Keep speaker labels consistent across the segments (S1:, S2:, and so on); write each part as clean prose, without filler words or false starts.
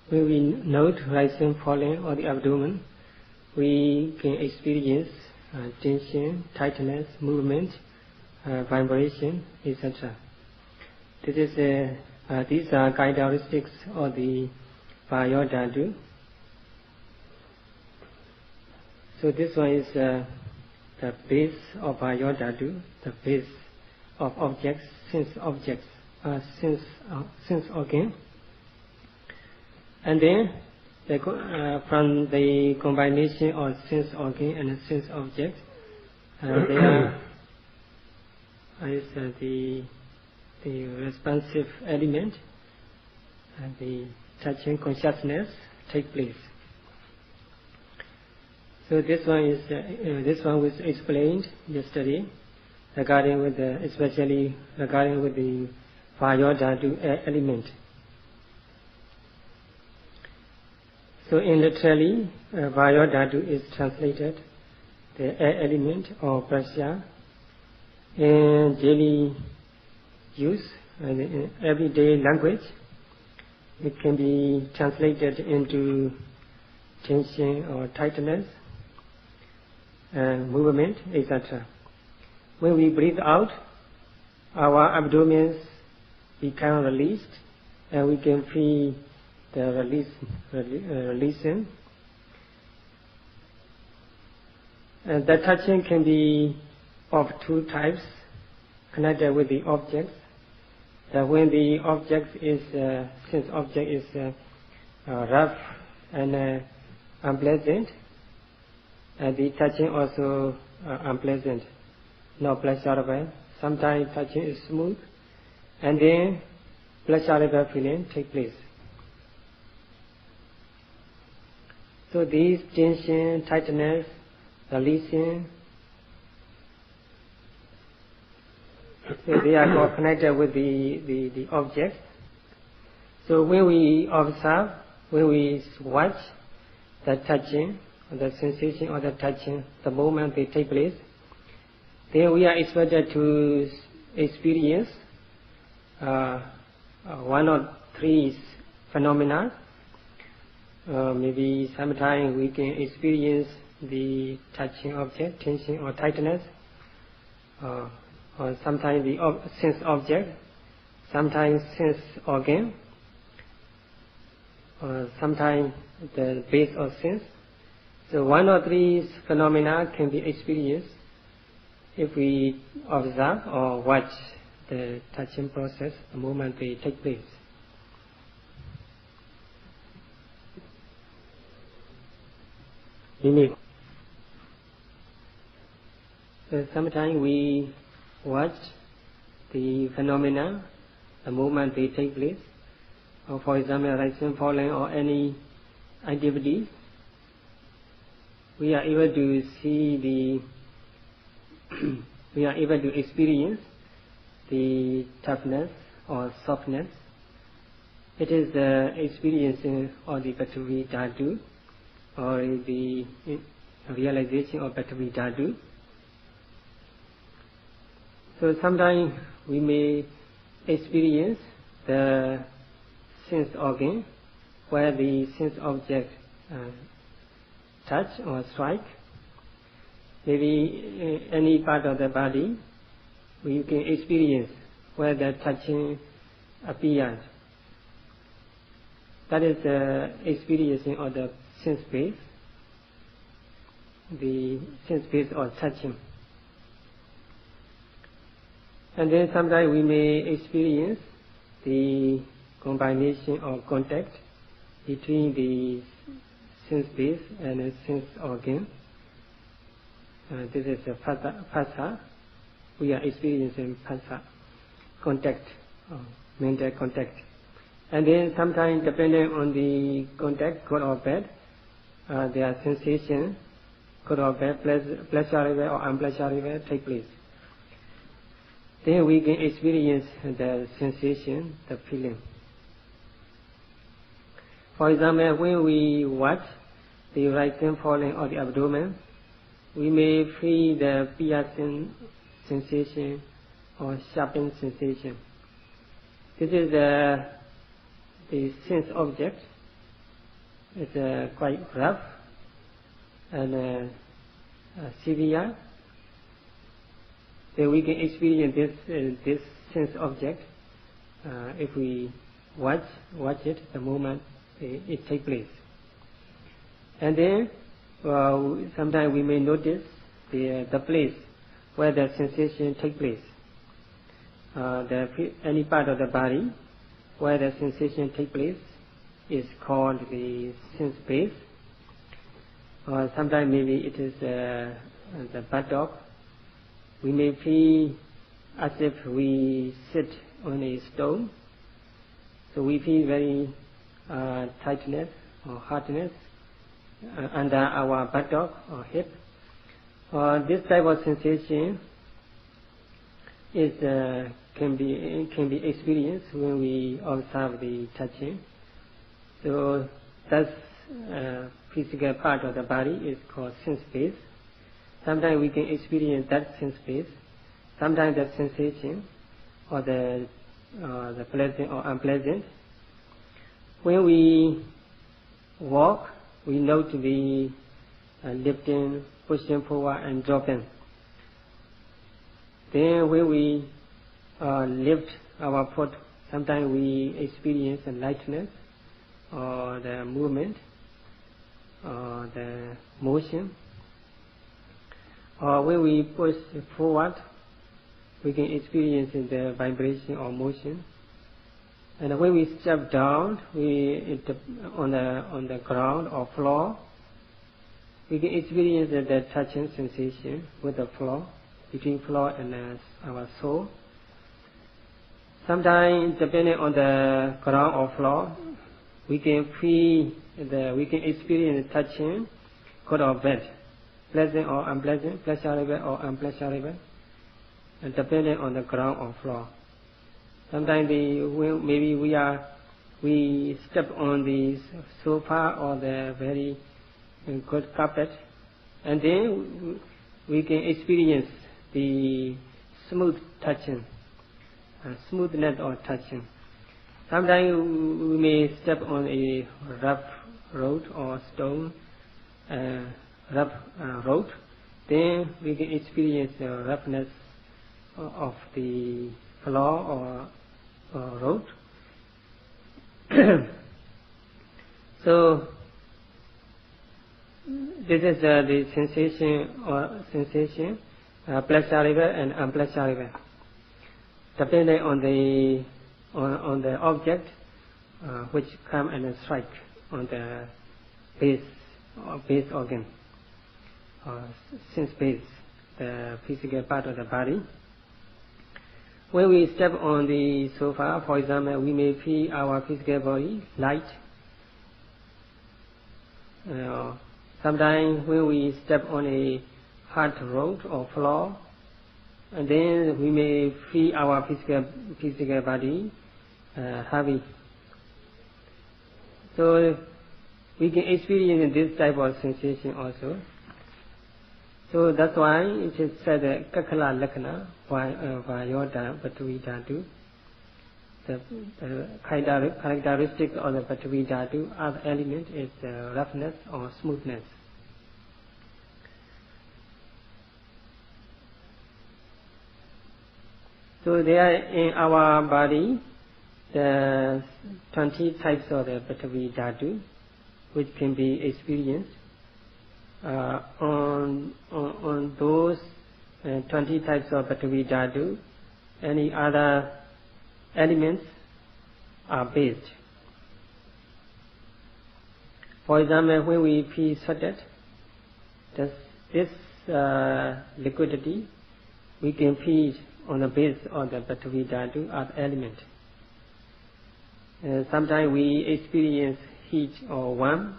S1: when we note rising, falling on the abdomen, we can experience tension, tightness, movement, vibration, etc. These are characteristics of the Vayodhatu. So this one is the base of Vayodhatu, the base of objects, sense organ. And then from the combination of sense organ and sense object, there is the responsive element and the touching consciousness take place. So this one was explained yesterday, especially regarding with the Vayodhatu element. So in literally, Vayodhatu is translated the air element or pressure. In daily use and in everyday language, it can be translated into tension or tightness and movement, etc. When we breathe out, our abdomens become released, and we can feel the releasing. And the touching can be of two types, connected with the objects. When the object is since object is rough and unpleasant, the touching also unpleasant, not pleasurable. Sometimes touching is smooth, and then pleasurable feeling take place. So these tension, tightness, releasing, so they are all connected with the object. So when we observe, when we watch the touching, the sensation of the touching, the moment they take place, then we are expected to experience one or three phenomena. Maybe sometimes we can experience the touching object, tension or tightness, or sometimes the sense object, sometimes sense organ, or sometimes the base of sense. So one or three phenomena can be experienced if we observe or watch the touching process the moment they take place. So sometimes we watch the phenomena the moment they take place, or for example rising, falling, or any activity. We are able to see we are able to experience the toughness or softness. It is the experiencing of the Patavi Dhatu, or the realization of Patavi Dhatu. So sometimes we may experience the sense organ, where the sense object touch or strike. Maybe any part of the body we can experience where the touching appears. That is the experiencing of the sense base, the sense base or touching. And then sometimes we may experience the combination or contact between the sense base and the sense organ. This is a phasa. We are experiencing phasa, contact, mental contact. And then sometimes depending on the contact, good or bad, there are sensations, good or bad, pleasurable or unpleasurable take place. Then we can experience the sensation, the feeling. For example, when we watch the rising, falling of the abdomen, we may feel the piercing sensation or sharpened sensation. This is the sense object It's quite rough and severe. So we can experience this sense object if we watch it the moment it takes place. And then sometimes we may notice the place where the sensation takes place. Any part of the body where the sensation takes place is called the sense base. Or sometimes maybe it is the buttock. We may feel as if we sit on a stone. So we feel very tightness or hardness under our buttock or hip. This type of sensation can be experienced when we observe the touching. So that's physical part of the body is called sense base. Sometimes we can experience that sense base. Sometimes the sensation or the pleasant or unpleasant. When we walk, we note the lifting, pushing forward and dropping. Then when we lift our foot, sometimes we experience the lightness or the movement or the motion. Or when we push forward, we can experience the vibration or motion. And when we step down, on the ground or floor, we can experience the touching sensation with the floor, between floor and our soul. Sometimes, depending on the ground or floor, we can experience touching good or bad, pleasant or unpleasant, pleasurable or unpleasurable, and depending on the ground or floor. Sometimes maybe we step on the sofa or the very good carpet, and then we can experience the smooth touching, smoothness or touching. Sometimes we may step on a rough road or stone, rough road. Then we can experience the roughness of the floor or road. So this is the sensation, pleasurable and unpleasurable, depending on the object which come and strike on the base organ, sense base, the physical part of the body. When we step on the sofa, for example, we may feel our physical body light. Sometimes when we step on a hard road or floor, and then we may feel our physical body heavy. So we can experience this type of sensation also. So that's why it is said that Kakala Lakana Vayoda Patvi Dhatu. The characteristic of the Patvi Dhatu other element is roughness or smoothness. So there in our body the 20 types of the Patvi Dhatu which can be experienced. On those 20 types of Patvi Dhatu, any other elements are based. For example, when we feel sweated, this liquidity we can feel on the base of the Patvi Dhatu as element. Sometimes we experience heat or warmth.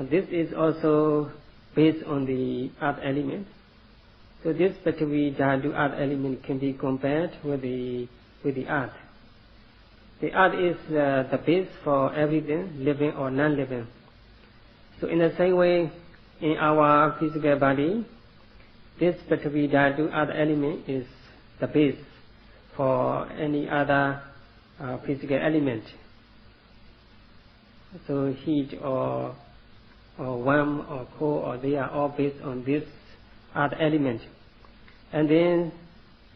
S1: This is also based on the earth element. So this Patvi Dhatu earth element can be compared with the earth. The earth is the base for everything, living or non-living. So in the same way, in our physical body, this Patvi Dhatu earth element is the base for any other physical element. So heat or warm or cold, or they are all based on this earth element. And then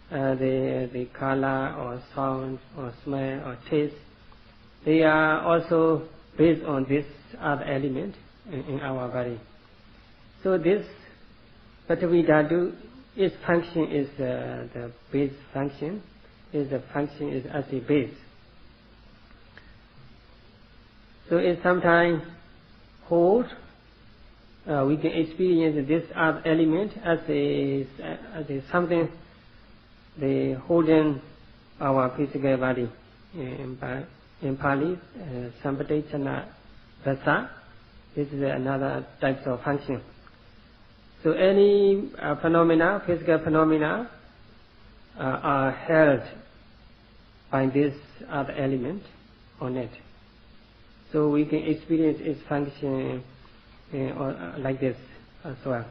S1: the color or sound or smell or taste, they are also based on this earth element in our body. So this Prithvi Dhatu, its function is the base function. The function is as a base. So it sometimes holds. We can experience this earth element as a something they holding our physical body. In Pali, Sampatechana Rasa. This is another type of function. So any phenomena, physical phenomena, are held by this earth element on it. So we can experience its function like this as well.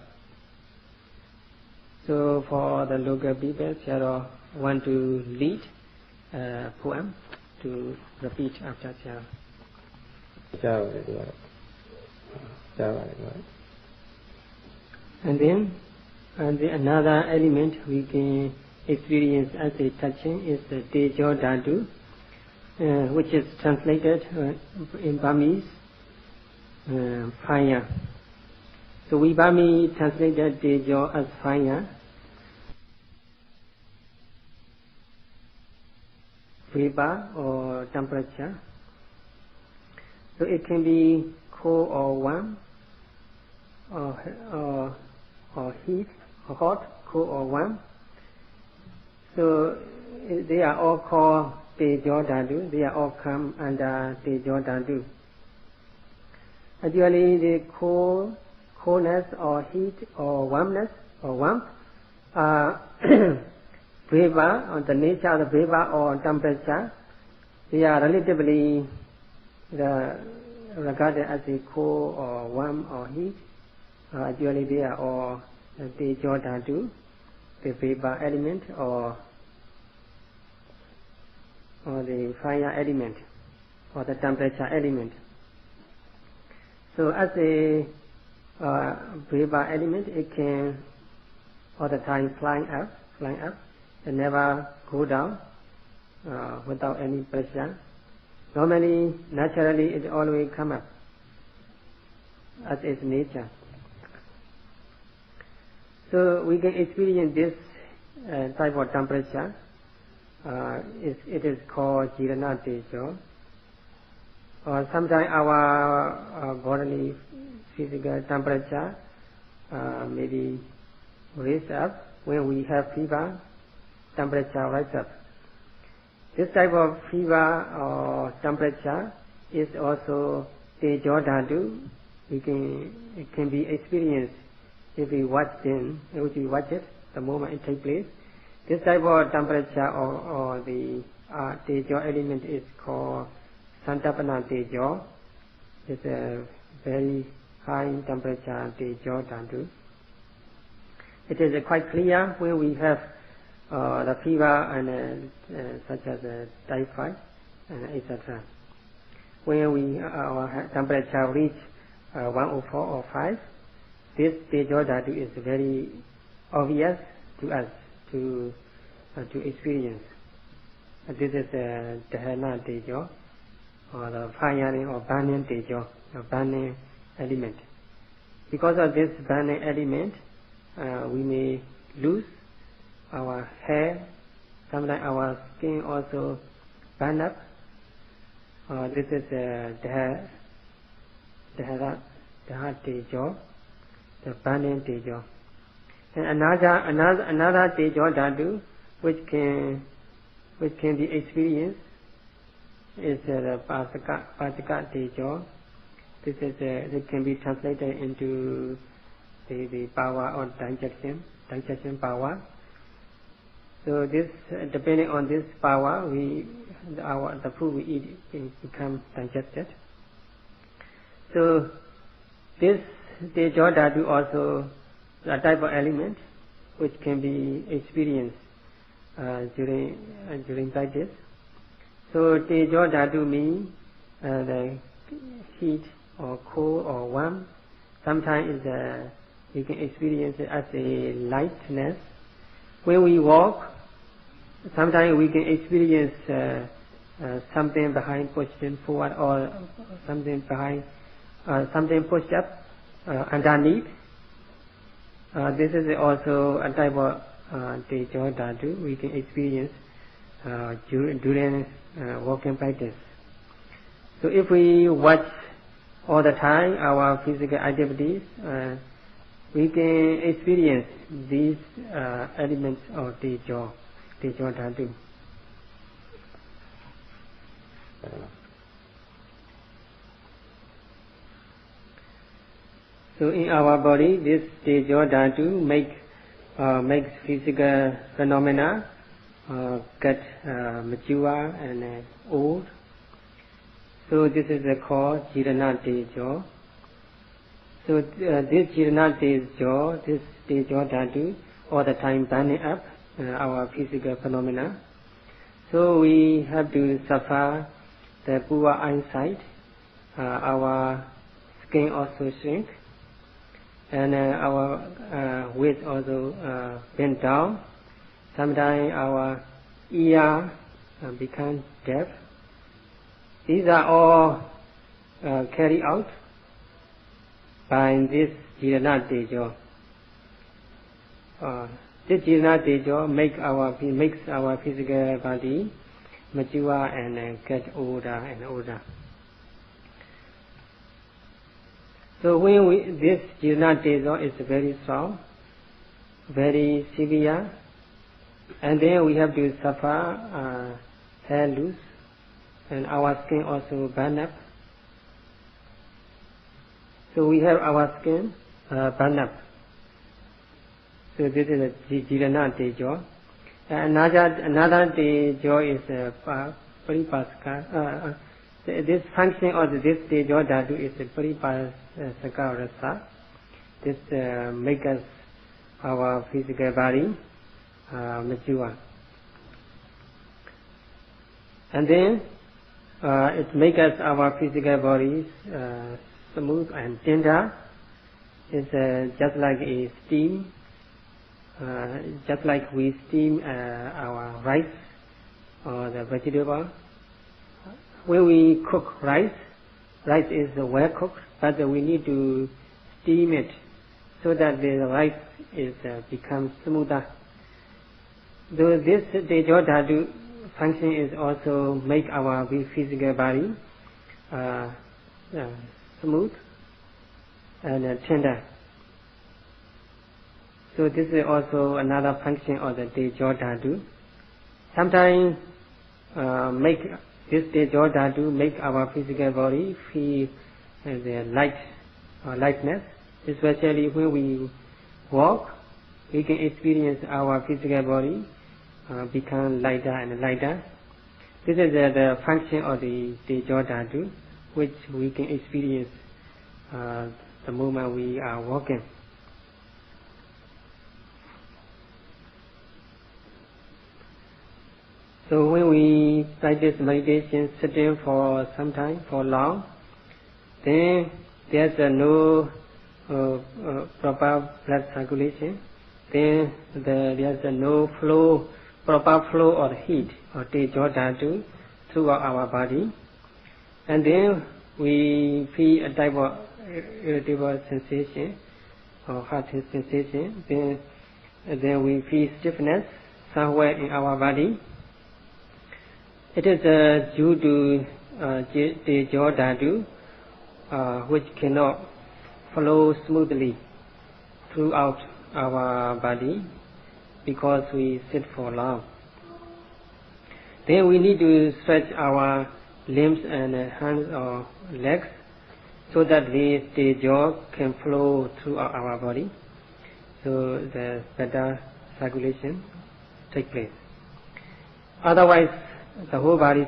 S1: So for the local people, Sayadaw want to lead a poem to repeat after Sayadaw. And then another element we can experience as a touching is the Tejo Dhatu, which is translated in Burmese fire. So we Burmese translated Tejo as fire. Vapor or temperature. So it can be cold or warm, or heat, or hot, cold or warm. So they are all called Tejo Dhatu. They are all come under Tejo Dhatu. Actually, the coldness or heat or warmness or warmth are vapor, or the nature of the vapor or temperature. They are relatively regarded as a cold or warm or heat. Actually, they are all Tejo Dhatu, the vapor element or the fire element or the temperature element. So as a vapor element, it can all the time flying up, and never go down without any pressure. Normally, naturally, it always come up as its nature. So we can experience this type of temperature. It is called Jirana Tejo. Or sometimes our bodily physical temperature maybe raise up when we have fever. Temperature rise up. This type of fever or temperature is also Tejo Dhatu. It can be experienced if we watch it the moment it takes place. This type of temperature or the Tejo element is called Santapana Tejo. It's a very high temperature Tejo Dhatu. It is quite clear when we have the fever and such as typhoid and etc. When our temperature reach 104 or 5, this Tejo Dhatu is very obvious to us to experience. This is the Dahana Tejo, or the firing or burning Tejo, the burning element. Because of this burning element, we may lose our hair, sometimes our skin also burn up. This is Dahana Tejo, the burning Tejo. And another Tejo Dhatu which can be experienced is the Pasaka Tejo. This is it can be translated into the power or digestion power. So this, depending on this power, the food we eat become digested. So this Tejo Dhatu also a type of element which can be experienced during practice. So Tejo Dhatu means the heat or cold or warm. Sometimes we can experience it as a lightness. When we walk, sometimes we can experience something behind pushing forward or something behind, something pushed up underneath. This is also a type of Tejo Dhatu we can experience during walking practice. So if we watch all the time our physical activities, we can experience these elements of Tejo Dhatu. So in our body, this Tejo Dhatu makes physical phenomena get mature and old. So this is called Jirana Tejo. So this Jirana Tejo, this Tejo Dhatu, all the time burning up our physical phenomena. So we have to suffer the poor eyesight, our skin also shrink, and our weight also bent down. Sometimes our ear becomes deaf. These are all carried out by this Jirana Tejo. This Jirana Tejo makes our physical body mature and get older and older. So when this Jirana Tejo is very strong, very severe, and then we have to suffer hair loss, and our skin also burn up. So we have our skin burn up. So this is a Jirana Tejo. Another Tejo is Paripasaka. This function of this Tejo Dhatu is Paripasaka Rasa. This makes us our physical body mature. And then it makes us our physical bodies smooth and tender. It's just like a steam, just like we steam our rice or the vegetable. When we cook rice is well cooked, but we need to steam it so that the rice is becomes smoother. So this Tejo Dhatu function is also make our physical body smooth and tender. So this is also another function of the Tejo Dhatu. Sometimes this Tejo Dhatu make our physical body feel the lightness, especially when we walk. We can experience our physical body become lighter and lighter. This is the function of the Tejo Dhatu, which we can experience the moment we are walking. So when we practice meditation sitting for some time, for long, then there's no proper blood circulation. Then there's no proper flow of heat or Tejo Dhatu throughout our body. And then we feel a type of irritable sensation or hot sensation. Then we feel stiffness somewhere in our body. It is due to Tejo Dhatu, which cannot flow smoothly throughout our body because we sit for long. Then we need to stretch our limbs and hands or legs so that the Tejo can flow throughout our body, so the better circulation take place. Otherwise, the whole body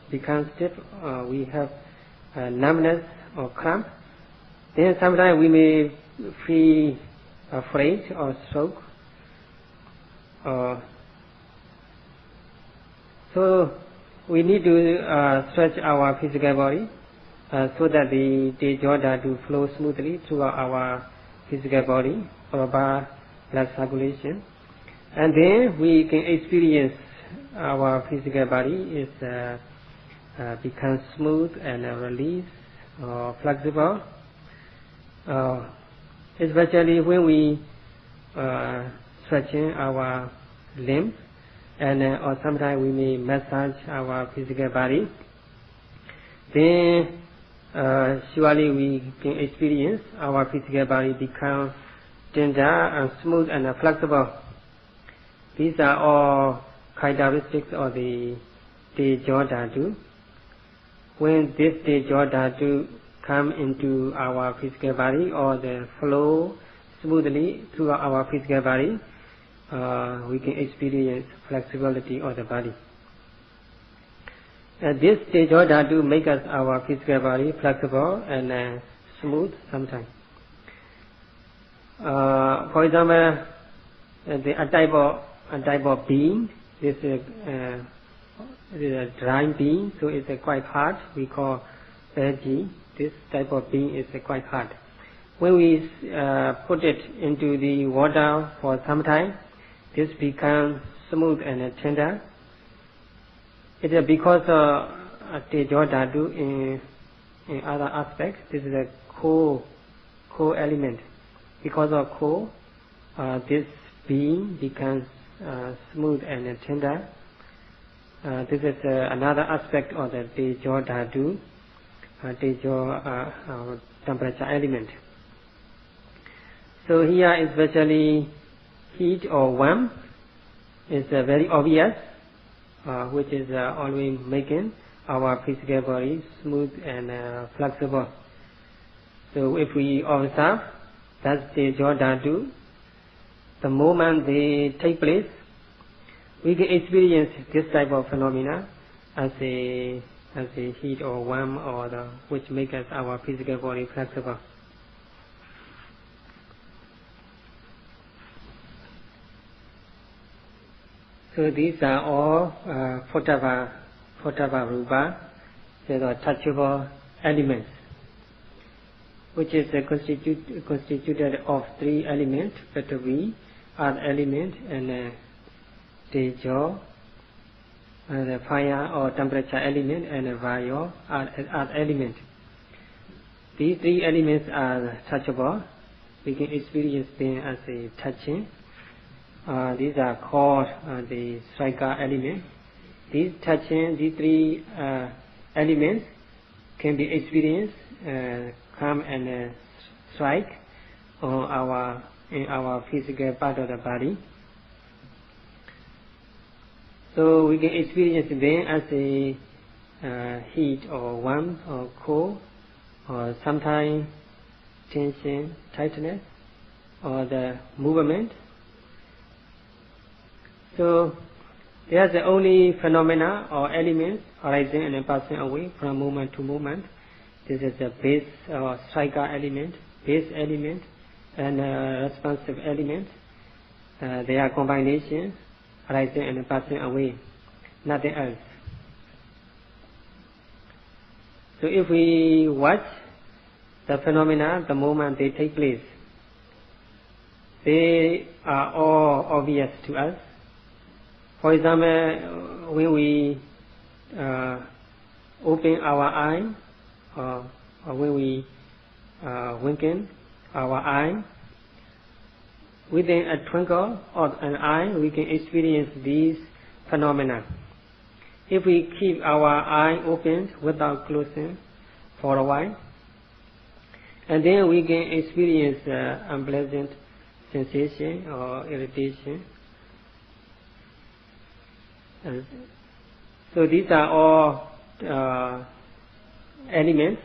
S1: becomes stiff. We have numbness or cramp. Then sometimes we may feel afraid or stroke. So we need to stretch our physical body so that the Teja to flow smoothly throughout our physical body, proper blood circulation, and then we can experience our physical body is becomes smooth and release or flexible, especially when we stretching our limbs, and or sometimes we may massage our physical body. Then surely we can experience our physical body become tender and smooth and flexible. These are all characteristics of the Teja Dhatu. When this Teja Dhatu come into our physical body or the flow smoothly through our physical body, we can experience flexibility of the body. This Teja Dhatu make us our physical body flexible and smooth sometimes. For example, a type of being, this is a dry being, so it's quite hard. We call Sayadawgyi. This type of being is quite hard. When we put it into the water for some time, this becomes smooth and tender. It is because of Teja Dhatu in other aspects. This is a core element. Because of core, this being becomes smooth and tender. This is another aspect of the Teja Dhatu, Teja temperature element. So here, especially heat or warmth is very obvious, which is always making our physical body smooth and flexible. So if we observe that Teja Dhatu, the moment they take place, we can experience this type of phenomena as a heat or warmth or which makes us our physical body flexible. So these are all Potava Rupa, so the touchable elements, which is constituted of three elements: Prithvi, earth element, and Teja, the fire or temperature element, and Vayu, earth element. These three elements are touchable. We can experience them as a touching. These are called the striker element. These three elements can be experienced, come and strike on in our physical part of the body. So we can experience them as a heat or warmth or cold, or sometimes tension, tightness, or the movement. So there's the only phenomena or elements arising and passing away from moment to moment. This is the base or striker element, base element, and responsive element. They are combinations arising and passing away, nothing else. So if we watch the phenomena the moment they take place, they are all obvious to us. For example, when we open our eye, or when we winking our eye, within a twinkle of an eye, we can experience these phenomena. If we keep our eye open without closing for a while, and then we can experience unpleasant sensation or irritation. So these are all elements.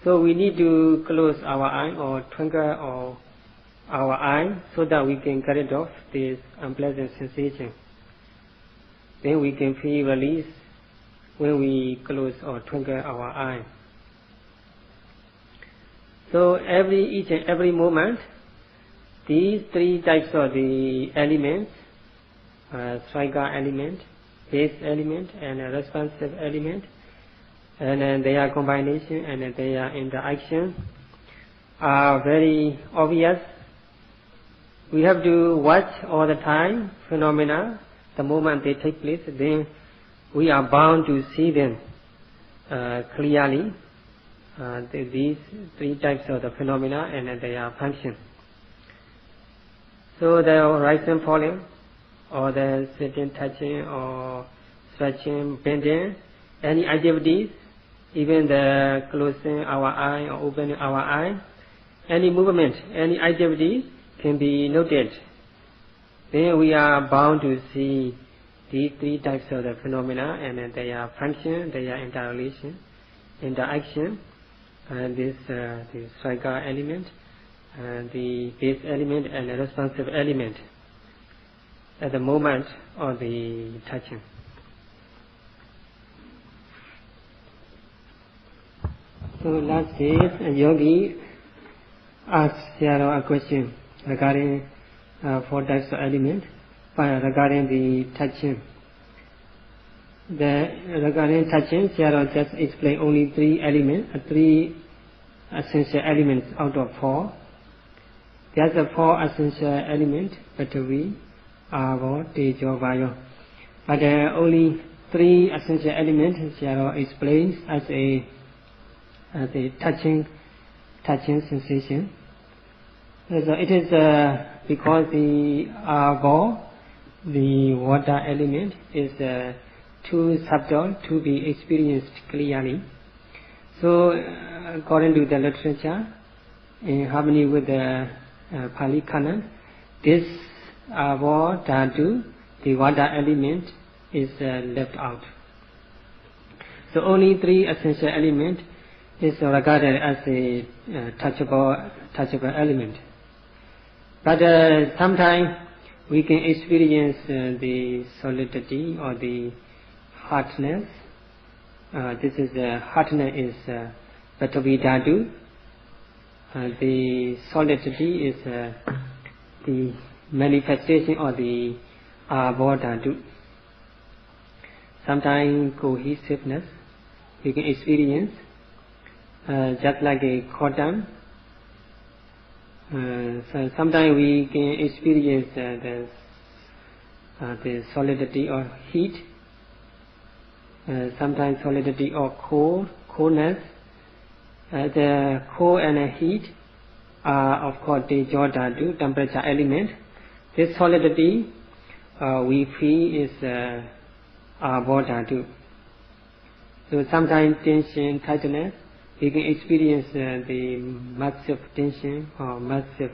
S1: So we need to close our eye or twinkle or our eye so that we can get rid of this unpleasant sensation. Then we can feel release when we close or twinkle our eye. So each and every moment, these three types of the elements, striker element, base element, and a responsive element, and then their combination and then their interaction are very obvious. We have to watch all the time phenomena. The moment they take place, then we are bound to see them clearly. These three types of the phenomena and their function. So the rising, falling, or the sitting, touching, or stretching, bending, any activities, even the closing our eye or opening our eye, any movement, any activity can be noted. Then we are bound to see these three types of the phenomena and their function, their interrelation, interaction, and the striker element, and the base element and the responsive element at the moment of the touching. So last day, a yogi asked Sayadaw a question regarding 4 types of element, regarding the touching. Regarding touching, Sayadaw just explained only 3 essential elements out of 4. There's a 4 essential elements, Patavi, Avo, Tejo, Vayo. But only 3 essential elements Sayadaw explains as a touching sensation. So it is because the Avo, the water element, is too subtle to be experienced clearly. So according to the literature, in harmony with the Pali Canon, this Avo Dhatu, the water element, is left out. So only 3 essential elements is regarded as a touchable element. But sometimes we can experience the solidity or the hardness. This is hardness is Patavi Dhatu. The solidity is the manifestation of the Avo Dhatu. Sometimes cohesiveness we can experience, just like a cotton. So sometimes we can experience the solidity or heat. Sometimes solidity or coldness. The cold and the heat are of course the Dhatu, temperature element. This solidity we feel is Avo Dhatu. So sometimes tension, tightness, we can experience the massive tension or massive